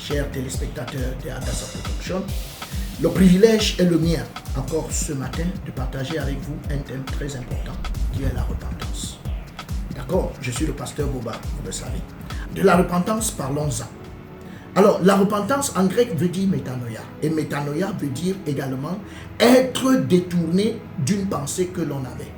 chers téléspectateurs de Adassa Production. Le privilège est le mien, encore ce matin, de partager avec vous un thème très important qui est la repentance. D'accord, je suis le pasteur Boba, vous le savez. De la repentance, parlons-en. Alors, la repentance en grec veut dire métanoïa. Et métanoïa veut dire également être détourné d'une pensée que l'on avait.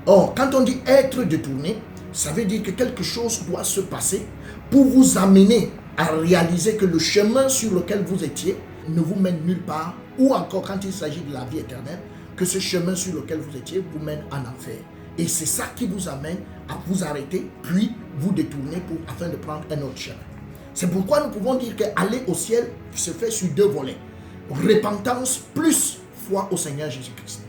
Or, quand on dit être détourné, ça veut dire que quelque chose doit se passer pour vous amener à réaliser que le chemin sur lequel vous étiez ne vous mène nulle part, ou encore quand il s'agit de la vie éternelle, que ce chemin sur lequel vous étiez vous mène en enfer. Et c'est ça qui vous amène à vous arrêter, puis vous détourner afin de prendre un autre chemin. C'est pourquoi nous pouvons dire qu'aller au ciel se fait sur deux volets. Repentance plus foi au Seigneur Jésus-Christ.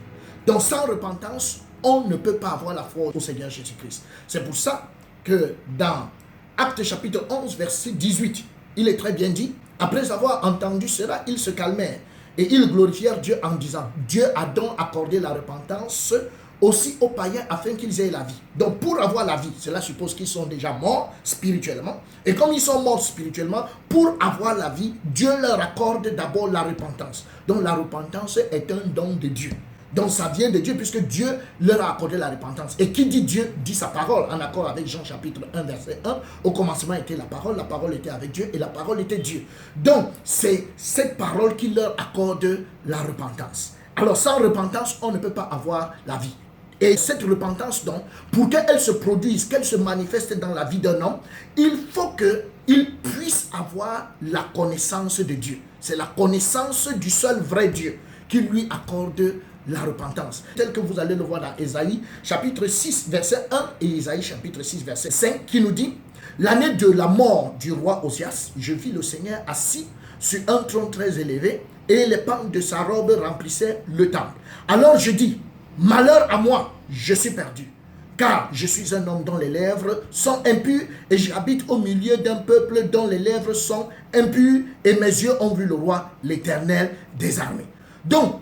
Donc sans repentance, on ne peut pas avoir la foi au Seigneur Jésus-Christ. C'est pour ça que dans Actes chapitre 11, verset 18, il est très bien dit, après avoir entendu cela, ils se calmèrent et ils glorifièrent Dieu en disant, Dieu a donc accordé la repentance aussi aux païens afin qu'ils aient la vie. Donc pour avoir la vie, cela suppose qu'ils sont déjà morts spirituellement. Et comme ils sont morts spirituellement, pour avoir la vie, Dieu leur accorde d'abord la repentance. Donc la repentance est un don de Dieu. Donc ça vient de Dieu puisque Dieu leur a accordé la repentance. Et qui dit Dieu dit sa parole, en accord avec Jean chapitre 1 verset 1. Au commencement était la parole était avec Dieu et la parole était Dieu. Donc c'est cette parole qui leur accorde la repentance. Alors sans repentance, on ne peut pas avoir la vie. Et cette repentance, donc, pour qu'elle se produise, qu'elle se manifeste dans la vie d'un homme, il faut qu'il puisse avoir la connaissance de Dieu. C'est la connaissance du seul vrai Dieu qui lui accorde la repentance. Tel que vous allez le voir dans Ésaïe chapitre 6 verset 1 et Ésaïe chapitre 6 verset 5 qui nous dit « L'année de la mort du roi Osias, je vis le Seigneur assis sur un trône très élevé et les pans de sa robe remplissaient le temple. Alors je dis, malheur à moi, je suis perdu, car je suis un homme dont les lèvres sont impures et j'habite au milieu d'un peuple dont les lèvres sont impures et mes yeux ont vu le roi, l'Éternel des armées. » Donc,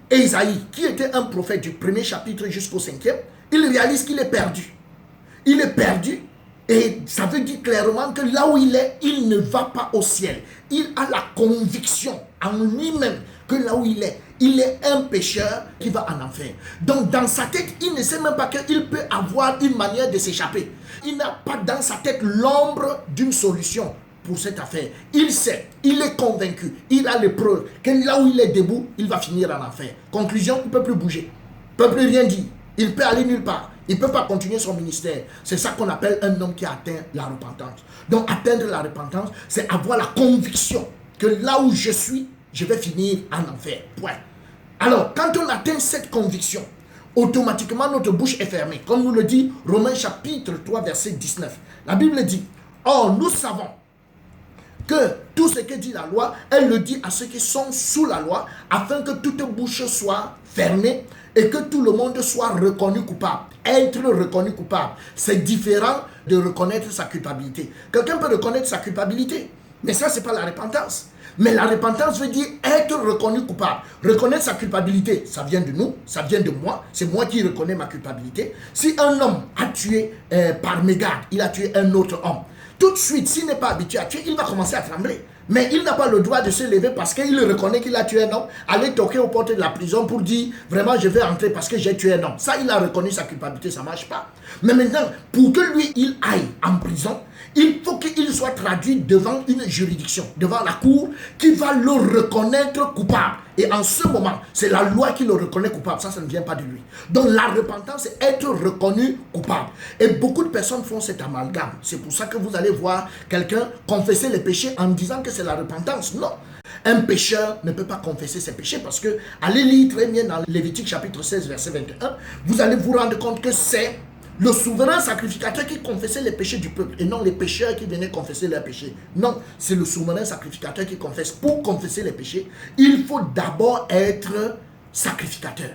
Ésaïe, qui était un prophète du premier chapitre jusqu'au 5e, il réalise qu'il est perdu. Il est perdu et ça veut dire clairement que là où il est, il ne va pas au ciel. Il a la conviction en lui-même que là où il est un pécheur qui va en enfer. Donc dans sa tête, il ne sait même pas qu'il peut avoir une manière de s'échapper. Il n'a pas dans sa tête l'ombre d'une solution pour cette affaire. Il sait, il est convaincu, il a les preuves que là où il est debout, il va finir en enfer. Conclusion, il ne peut plus bouger, il ne peut plus rien dire, il peut aller nulle part, il ne peut pas continuer son ministère. C'est ça qu'on appelle un homme qui a atteint la repentance. Donc atteindre la repentance, c'est avoir la conviction que là où je suis, je vais finir en enfer. Point. Alors, quand on atteint cette conviction, automatiquement notre bouche est fermée. Comme nous le dit Romains chapitre 3 verset 19. La Bible dit, or nous savons que tout ce que dit la loi, elle le dit à ceux qui sont sous la loi, afin que toute bouche soit fermée et que tout le monde soit reconnu coupable. Être reconnu coupable, c'est différent de reconnaître sa culpabilité. Quelqu'un peut reconnaître sa culpabilité, mais ça, ce n'est pas la repentance. Mais la repentance veut dire être reconnu coupable. Reconnaître sa culpabilité, ça vient de nous, ça vient de moi. C'est moi qui reconnais ma culpabilité. Si un homme a tué par mégarde, il a tué un autre homme, tout de suite, s'il n'est pas habitué à tuer, il va commencer à trembler. Mais il n'a pas le droit de se lever parce qu'il reconnaît qu'il a tué un homme, aller toquer aux portes de la prison pour dire vraiment je vais rentrer parce que j'ai tué un homme. Ça, il a reconnu sa culpabilité, ça ne marche pas. Mais maintenant, pour que lui, il aille en prison, il faut qu'il soit traduit devant une juridiction, devant la cour, qui va le reconnaître coupable. Et en ce moment, c'est la loi qui le reconnaît coupable. Ça ne vient pas de lui. Donc la repentance, c'est être reconnu coupable. Et beaucoup de personnes font cet amalgame. C'est pour ça que vous allez voir quelqu'un confesser les péchés en disant que c'est la repentance. Non. Un pécheur ne peut pas confesser ses péchés parce que, allez lire très bien dans Lévitique chapitre 16, verset 21, vous allez vous rendre compte que c'est le souverain sacrificateur qui confessait les péchés du peuple et non les pécheurs qui venaient confesser leurs péchés. Non, c'est le souverain sacrificateur qui confesse. Pour confesser les péchés, il faut d'abord être sacrificateur.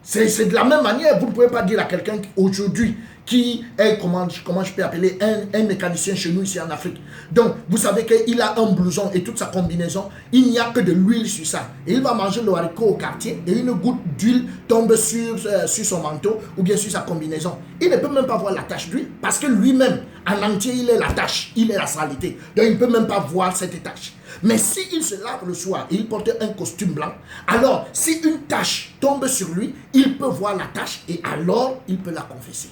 C'est de la même manière, vous ne pouvez pas dire à quelqu'un aujourd'hui qui est, comment je peux appeler, un mécanicien chez nous ici en Afrique. Donc, vous savez qu'il a un blouson et toute sa combinaison, il n'y a que de l'huile sur ça. Et il va manger le haricot au quartier et une goutte d'huile tombe sur son manteau ou bien sur sa combinaison. Il ne peut même pas voir la tache d'huile parce que lui-même, en entier, il est la tache, il est la saleté. Donc, il ne peut même pas voir cette tache. Mais s'il se lave le soir et il porte un costume blanc, alors si une tache tombe sur lui, il peut voir la tache et alors il peut la confesser.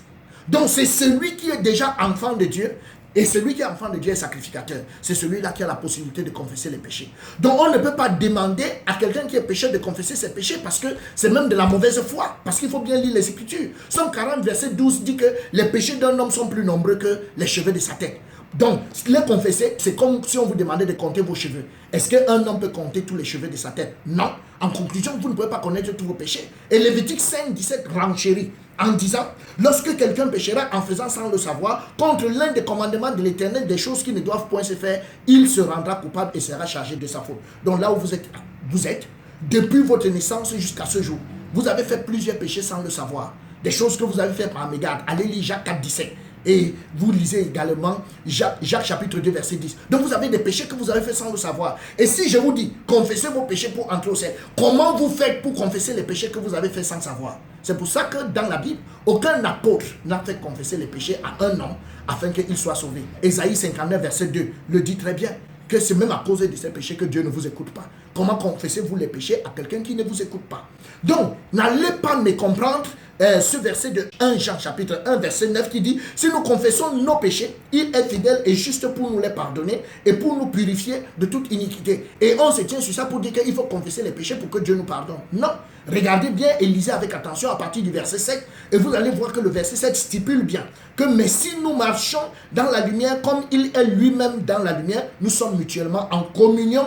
Donc c'est celui qui est déjà enfant de Dieu. Et celui qui est enfant de Dieu est sacrificateur. C'est celui-là qui a la possibilité de confesser les péchés. Donc on ne peut pas demander à quelqu'un qui est pécheur de confesser ses péchés parce que c'est même de la mauvaise foi. Parce qu'il faut bien lire les Écritures. Somme 40, verset 12 dit que les péchés d'un homme sont plus nombreux que les cheveux de sa tête. Donc, les confesser, c'est comme si on vous demandait de compter vos cheveux. Est-ce qu'un homme peut compter tous les cheveux de sa tête? Non. En conclusion, vous ne pouvez pas connaître tous vos péchés. Et Lévitique 5, 17 renchérit en disant, lorsque quelqu'un péchera en faisant sans le savoir, contre l'un des commandements de l'Éternel, des choses qui ne doivent point se faire, il se rendra coupable et sera chargé de sa faute. Donc là où vous êtes, depuis votre naissance jusqu'à ce jour, vous avez fait plusieurs péchés sans le savoir. Des choses que vous avez fait par mégarde. Allez lire Jacques 4, 17. Et vous lisez également Jacques chapitre 2 verset 10. Donc vous avez des péchés que vous avez fait sans le savoir. Et si je vous dis confessez vos péchés pour entrer au ciel, comment vous faites pour confesser les péchés que vous avez fait sans savoir? C'est pour ça que dans la Bible, aucun apôtre n'a fait confesser les péchés à un homme afin qu'il soit sauvé. Ésaïe 59 verset 2 le dit très bien, que c'est même à cause de ces péchés que Dieu ne vous écoute pas. Comment confessez-vous les péchés à quelqu'un qui ne vous écoute pas? Donc, n'allez pas me comprendre ce verset de 1 Jean chapitre 1 verset 9 qui dit, si nous confessons nos péchés, il est fidèle et juste pour nous les pardonner et pour nous purifier de toute iniquité. Et on se tient sur ça pour dire qu'il faut confesser les péchés pour que Dieu nous pardonne. Non, regardez bien et lisez avec attention à partir du verset 7 et vous allez voir que le verset 7 stipule bien que mais si nous marchons dans la lumière comme il est lui-même dans la lumière, nous sommes mutuellement en communion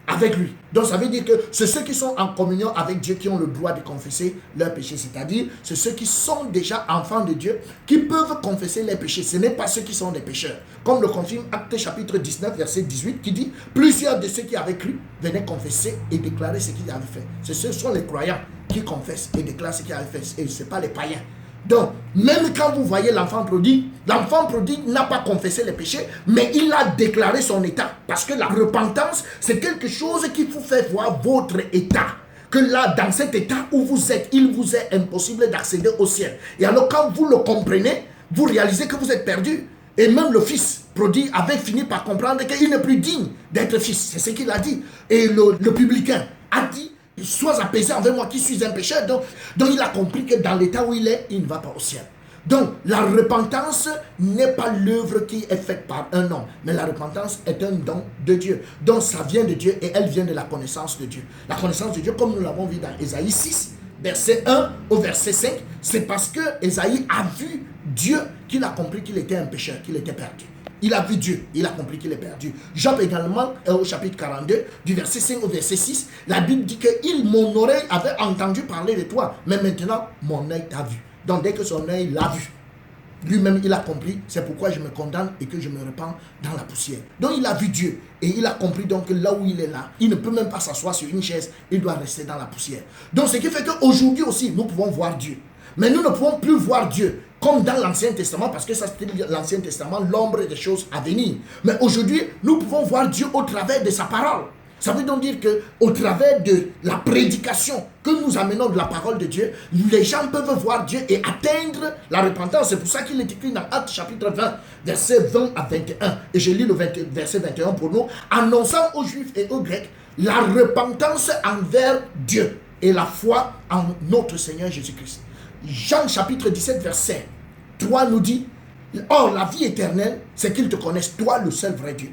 avec lui. Donc ça veut dire que c'est ceux qui sont en communion avec Dieu qui ont le droit de confesser leurs péchés. C'est-à-dire, c'est ceux qui sont déjà enfants de Dieu qui peuvent confesser leurs péchés. Ce n'est pas ceux qui sont des pécheurs. Comme le confirme Actes chapitre 19 verset 18 qui dit, plusieurs de ceux qui avaient cru venaient confesser et déclarer ce qu'ils avaient fait. Ce sont les croyants qui confessent et déclarent ce qu'ils avaient fait. Et ce n'est pas les païens. Donc, même quand vous voyez l'enfant prodigue n'a pas confessé les péchés, mais il a déclaré son état. Parce que la repentance, c'est quelque chose qui vous fait voir votre état. Que là, dans cet état où vous êtes, il vous est impossible d'accéder au ciel. Et alors, quand vous le comprenez, vous réalisez que vous êtes perdu. Et même le fils prodigue avait fini par comprendre qu'il n'est plus digne d'être fils. C'est ce qu'il a dit. Et le publicain a dit, sois apaisé envers moi qui suis un pécheur. Donc il a compris que dans l'état où il est, il ne va pas au ciel. Donc la repentance n'est pas l'œuvre qui est faite par un homme, mais la repentance est un don de Dieu. Donc ça vient de Dieu et elle vient de la connaissance de Dieu. La connaissance de Dieu, comme nous l'avons vu dans Ésaïe 6, verset 1 au verset 5, c'est parce que Ésaïe a vu Dieu qu'il a compris qu'il était un pécheur, qu'il était perdu. Il a vu Dieu, il a compris qu'il est perdu. Job également, au chapitre 42, du verset 5 au verset 6, la Bible dit que mon oreille avait entendu parler de toi, mais maintenant, mon œil t'a vu. Donc dès que son œil l'a vu, lui-même il a compris, c'est pourquoi je me condamne et que je me repens dans la poussière. Donc il a vu Dieu et il a compris donc que là où il est là, il ne peut même pas s'asseoir sur une chaise, il doit rester dans la poussière. Donc ce qui fait qu'aujourd'hui aussi, nous pouvons voir Dieu. Mais nous ne pouvons plus voir Dieu comme dans l'Ancien Testament, parce que ça c'était l'Ancien Testament, l'ombre des choses à venir. Mais aujourd'hui, nous pouvons voir Dieu au travers de sa parole. Ça veut donc dire qu'au travers de la prédication que nous amenons de la parole de Dieu, les gens peuvent voir Dieu et atteindre la repentance. C'est pour ça qu'il est écrit dans Actes chapitre 20, versets 20 à 21. Et je lis le verset 21 pour nous. Annonçant aux Juifs et aux Grecs la repentance envers Dieu et la foi en notre Seigneur Jésus-Christ. Jean chapitre 17 verset 3 nous dit, or la vie éternelle, c'est qu'ils te connaissent, toi le seul vrai Dieu,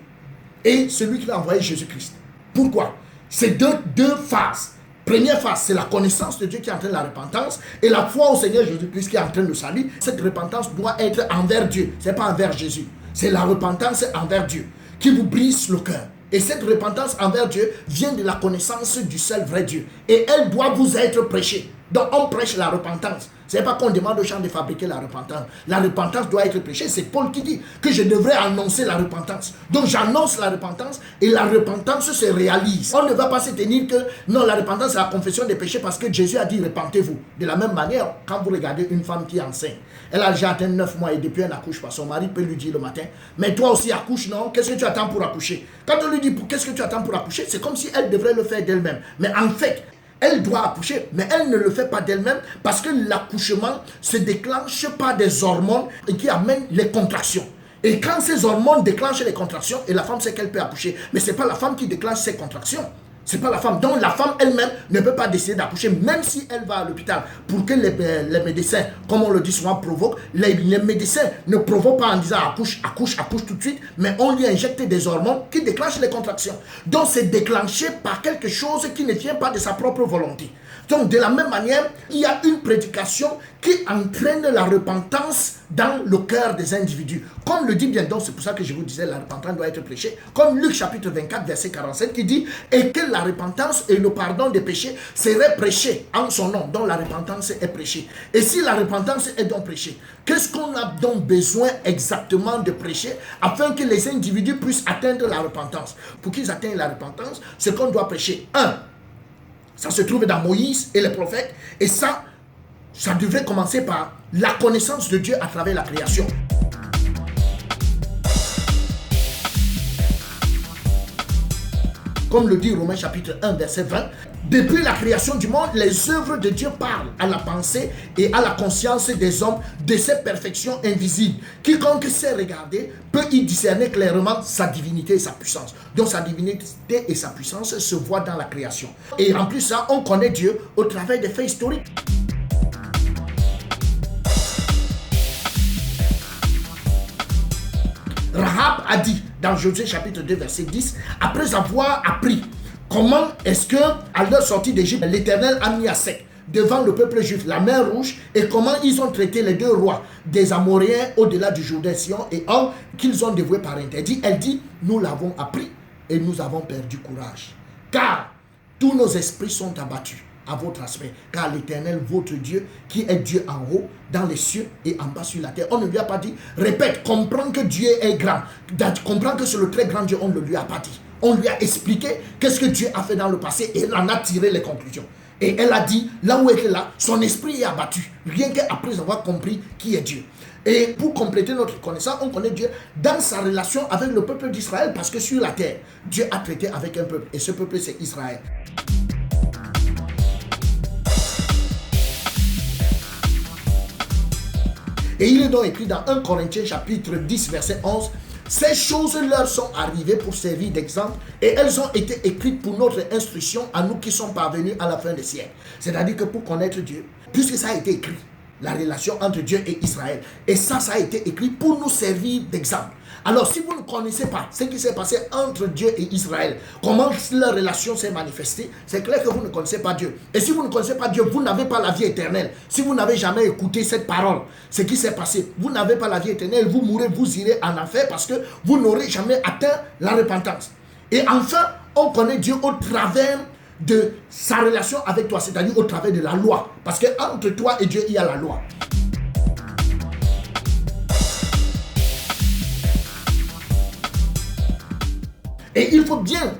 et celui qui a envoyé Jésus-Christ. Pourquoi? C'est deux phases. Première phase, c'est la connaissance de Dieu qui entraîne la repentance, et la foi au Seigneur Jésus-Christ qui entraîne le salut. Cette repentance doit être envers Dieu, ce n'est pas envers Jésus. C'est la repentance envers Dieu qui vous brise le cœur. Et cette repentance envers Dieu vient de la connaissance du seul vrai Dieu. Et elle doit vous être prêchée. Donc on prêche la repentance. Ce n'est pas qu'on demande aux gens de fabriquer la repentance. La repentance doit être prêchée. C'est Paul qui dit que je devrais annoncer la repentance. Donc j'annonce la repentance et la repentance se réalise. On ne va pas se tenir que non, la repentance c'est la confession des péchés parce que Jésus a dit repentez-vous. De la même manière, quand vous regardez une femme qui est enceinte, elle a déjà atteint 9 mois et depuis elle n'accouche pas. Son mari peut lui dire le matin, mais toi aussi accouche, non? Qu'est-ce que tu attends pour accoucher? Quand on lui dit qu'est-ce que tu attends pour accoucher, c'est comme si elle devrait le faire d'elle-même. Mais en fait, elle doit accoucher, mais elle ne le fait pas d'elle-même parce que l'accouchement se déclenche par des hormones qui amènent les contractions. Et quand ces hormones déclenchent les contractions, et la femme sait qu'elle peut accoucher, mais ce n'est pas la femme qui déclenche ces contractions. Ce n'est pas la femme. Donc la femme elle-même ne peut pas décider d'accoucher, même si elle va à l'hôpital, pour que les médecins, comme on le dit souvent, provoquent. Les médecins ne provoquent pas en disant accouche, accouche, accouche tout de suite, mais on lui injecte des hormones qui déclenchent les contractions. Donc c'est déclenché par quelque chose qui ne vient pas de sa propre volonté. Donc de la même manière, il y a une prédication qui entraîne la repentance dans le cœur des individus. Comme le dit bien, donc c'est pour ça que je vous disais, la repentance doit être prêchée. Comme Luc chapitre 24, verset 47 qui dit, et que la repentance et le pardon des péchés seraient prêchés en son nom. Donc la repentance est prêchée. Et si la repentance est donc prêchée, qu'est-ce qu'on a donc besoin exactement de prêcher afin que les individus puissent atteindre la repentance? Pour qu'ils atteignent la repentance, ce qu'on doit prêcher, ça se trouve dans Moïse et les prophètes. Et ça devrait commencer par la connaissance de Dieu à travers la création. Comme le dit Romains chapitre 1, verset 20, depuis la création du monde, les œuvres de Dieu parlent à la pensée et à la conscience des hommes de ses perfections invisibles. Quiconque sait regarder peut y discerner clairement sa divinité et sa puissance. Donc sa divinité et sa puissance se voient dans la création. Et en plus ça, on connaît Dieu au travers des faits historiques. Rahab a dit dans Josué chapitre 2 verset 10, après avoir appris comment est-ce que à leur sortie d'Égypte, l'Éternel a mis à sec devant le peuple juif la mer Rouge et comment ils ont traité les deux rois des Amoréens au-delà du Jourdain, Sion et Og qu'ils ont dévoués par interdit, elle dit, nous l'avons appris et nous avons perdu courage. Car tous nos esprits sont abattus à votre aspect, car l'Éternel, votre Dieu, qui est Dieu en haut, dans les cieux et en bas sur la terre. On ne lui a pas dit, répète, comprends que Dieu est grand, comprends que c'est le très grand Dieu, on ne lui a pas dit. On lui a expliqué qu'est-ce que Dieu a fait dans le passé et elle en a tiré les conclusions. Et elle a dit, là où elle est là, son esprit est abattu, rien qu'après avoir compris qui est Dieu. Et pour compléter notre connaissance, on connaît Dieu dans sa relation avec le peuple d'Israël, parce que sur la terre, Dieu a traité avec un peuple, et ce peuple c'est Israël. Et il est donc écrit dans 1 Corinthiens chapitre 10 verset 11, ces choses leur sont arrivées pour servir d'exemple et elles ont été écrites pour notre instruction à nous qui sommes parvenus à la fin des siècles. C'est-à-dire que pour connaître Dieu, puisque ça a été écrit, la relation entre Dieu et Israël, et ça a été écrit pour nous servir d'exemple. Alors si vous ne connaissez pas ce qui s'est passé entre Dieu et Israël, comment leur relation s'est manifestée, c'est clair que vous ne connaissez pas Dieu. Et si vous ne connaissez pas Dieu, vous n'avez pas la vie éternelle. Si vous n'avez jamais écouté cette parole, ce qui s'est passé, vous n'avez pas la vie éternelle, vous mourrez, vous irez en enfer parce que vous n'aurez jamais atteint la repentance. Et enfin, on connaît Dieu au travers de sa relation avec toi, c'est-à-dire au travers de la loi. Parce que entre toi et Dieu, il y a la loi. Et il faut bien,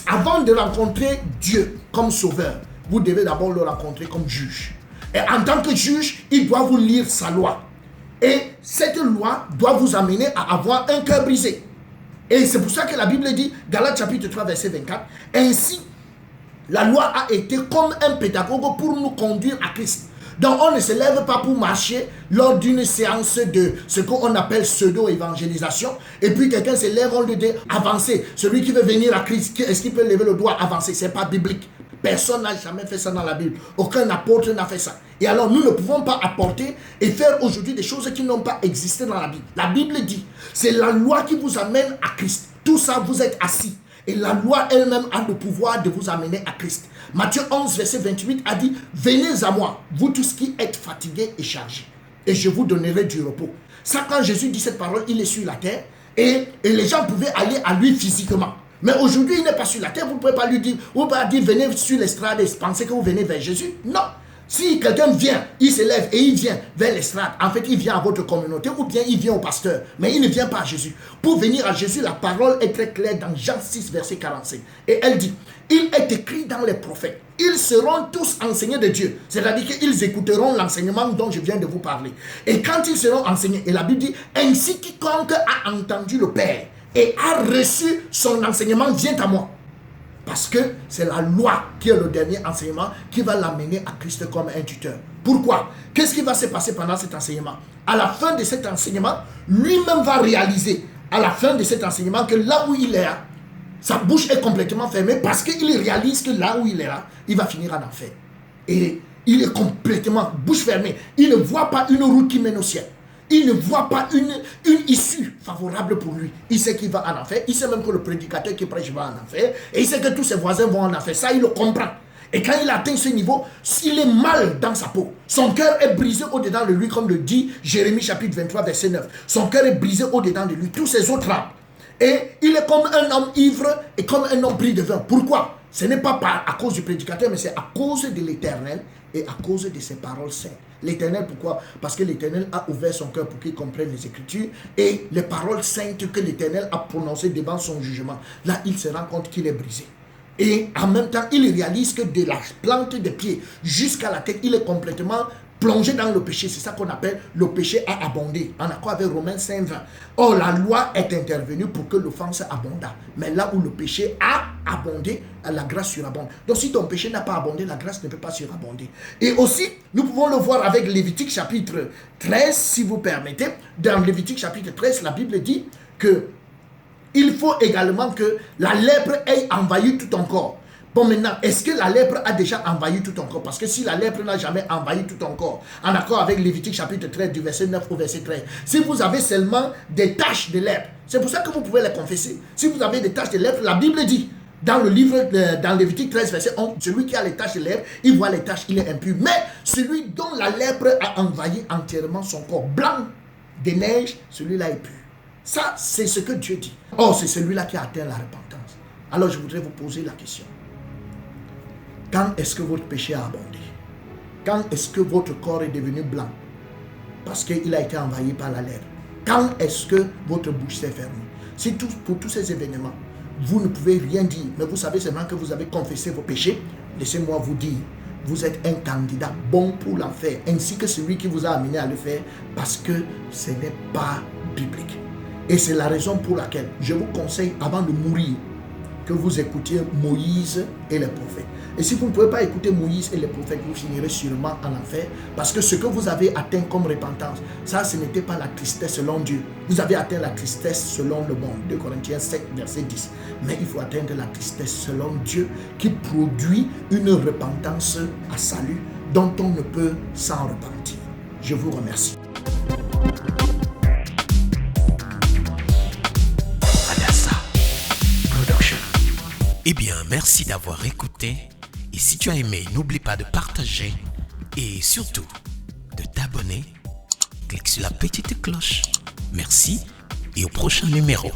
avant de rencontrer Dieu comme sauveur, vous devez d'abord le rencontrer comme juge. Et en tant que juge, il doit vous lire sa loi. Et cette loi doit vous amener à avoir un cœur brisé. Et c'est pour ça que la Bible dit, Galates chapitre 3 verset 24, ainsi, la loi a été comme un pédagogue pour nous conduire à Christ. Donc on ne se lève pas pour marcher lors d'une séance de ce qu'on appelle pseudo-évangélisation. Et puis quelqu'un se lève, on lui dit avancer. Celui qui veut venir à Christ, est-ce qu'il peut lever le doigt, avancer? Ce n'est pas biblique. Personne n'a jamais fait ça dans la Bible. Aucun apôtre n'a fait ça. Et alors nous ne pouvons pas apporter et faire aujourd'hui des choses qui n'ont pas existé dans la Bible. La Bible dit, c'est la loi qui vous amène à Christ. Tout ça, vous êtes assis. Et la loi elle-même a le pouvoir de vous amener à Christ. Matthieu 11, verset 28 a dit, venez à moi, vous tous qui êtes fatigués et chargés, et je vous donnerai du repos. Ça, quand Jésus dit cette parole, il est sur la terre, et les gens pouvaient aller à lui physiquement. Mais aujourd'hui, il n'est pas sur la terre, vous ne pouvez pas lui dire, vous ne pouvez pas dire, venez sur l'estrade et penser que vous venez vers Jésus. Non. Si quelqu'un vient, il se lève et il vient vers l'estrade, en fait, il vient à votre communauté ou bien il vient au pasteur, mais il ne vient pas à Jésus. Pour venir à Jésus, la parole est très claire dans Jean 6, verset 45. Et elle dit, il est écrit dans les prophètes, ils seront tous enseignés de Dieu. C'est-à-dire qu'ils écouteront l'enseignement dont je viens de vous parler. Et quand ils seront enseignés, et la Bible dit, ainsi quiconque a entendu le Père et a reçu son enseignement vient à moi. Parce que c'est la loi qui est le dernier enseignement qui va l'amener à Christ comme un tuteur. Pourquoi? Qu'est-ce qui va se passer pendant cet enseignement? À la fin de cet enseignement, lui-même va réaliser, à la fin de cet enseignement, que là où il est, sa bouche est complètement fermée parce qu'il réalise que là où il est là, il va finir en enfer. Et il est complètement bouche fermée. Il ne voit pas une route qui mène au ciel. Il ne voit pas une issue favorable pour lui. Il sait qu'il va en enfer. Il sait même que le prédicateur qui prêche va en enfer. Et il sait que tous ses voisins vont en enfer. Ça, il le comprend. Et quand il atteint ce niveau, s'il est mal dans sa peau, son cœur est brisé au-dedans de lui, comme le dit Jérémie chapitre 23, verset 9. Son cœur est brisé au-dedans de lui. Tous ses autres âmes. Et il est comme un homme ivre et comme un homme pris de vin. Pourquoi? Ce n'est pas à cause du prédicateur, mais c'est à cause de l'Éternel et à cause de ses paroles saintes. L'Éternel, pourquoi? Parce que l'Éternel a ouvert son cœur pour qu'il comprenne les Écritures et les paroles saintes que l'Éternel a prononcées devant son jugement. Là, il se rend compte qu'il est brisé. Et en même temps, il réalise que de la plante des pieds jusqu'à la tête, il est complètement plongé dans le péché. C'est ça qu'on appelle le péché a abondé. En accord avec Romains 5, 20. Or, la loi est intervenue pour que l'offense abonda. Mais là où le péché a abondé, la grâce surabonde. Donc, si ton péché n'a pas abondé, la grâce ne peut pas surabonder. Et aussi, nous pouvons le voir avec Lévitique chapitre 13, si vous permettez. Dans Lévitique chapitre 13, la Bible dit que il faut également que la lèpre ait envahi tout ton corps. Bon, maintenant, est-ce que la lèpre a déjà envahi tout ton corps? Parce que si la lèpre n'a jamais envahi tout ton corps, en accord avec Lévitique chapitre 13, du verset 9 au verset 13, si vous avez seulement des taches de lèpre, c'est pour ça que vous pouvez les confesser. Si vous avez des taches de lèpre, la Bible dit, dans le livre, dans Lévitique 13, verset 11, celui qui a les taches de lèpre, il voit les taches, il est impur. Mais celui dont la lèpre a envahi entièrement son corps, blanc des neiges, celui-là est pur. Ça, c'est ce que Dieu dit. Or, c'est celui-là qui a atteint la repentance. Alors, je voudrais vous poser la question. Quand est-ce que votre péché a abondé? Quand est-ce que votre corps est devenu blanc? Parce qu'il a été envahi par la lèpre. Quand est-ce que votre bouche s'est fermée? Si pour tous ces événements, vous ne pouvez rien dire, mais vous savez seulement que vous avez confessé vos péchés, laissez-moi vous dire, vous êtes un candidat bon pour l'enfer, ainsi que celui qui vous a amené à le faire, parce que ce n'est pas biblique. Et c'est la raison pour laquelle je vous conseille, avant de mourir, que vous écoutiez Moïse et les prophètes. Et si vous ne pouvez pas écouter Moïse et les prophètes, vous finirez sûrement en enfer, parce que ce que vous avez atteint comme repentance, ça, ce n'était pas la tristesse selon Dieu. Vous avez atteint la tristesse selon le monde. 2 Corinthiens 7, verset 10. Mais il faut atteindre la tristesse selon Dieu, qui produit une repentance à salut, dont on ne peut s'en repentir. Je vous remercie. Eh bien, merci d'avoir écouté. Et si tu as aimé, n'oublie pas de partager et surtout de t'abonner. Clique sur la petite cloche. Merci et au prochain numéro.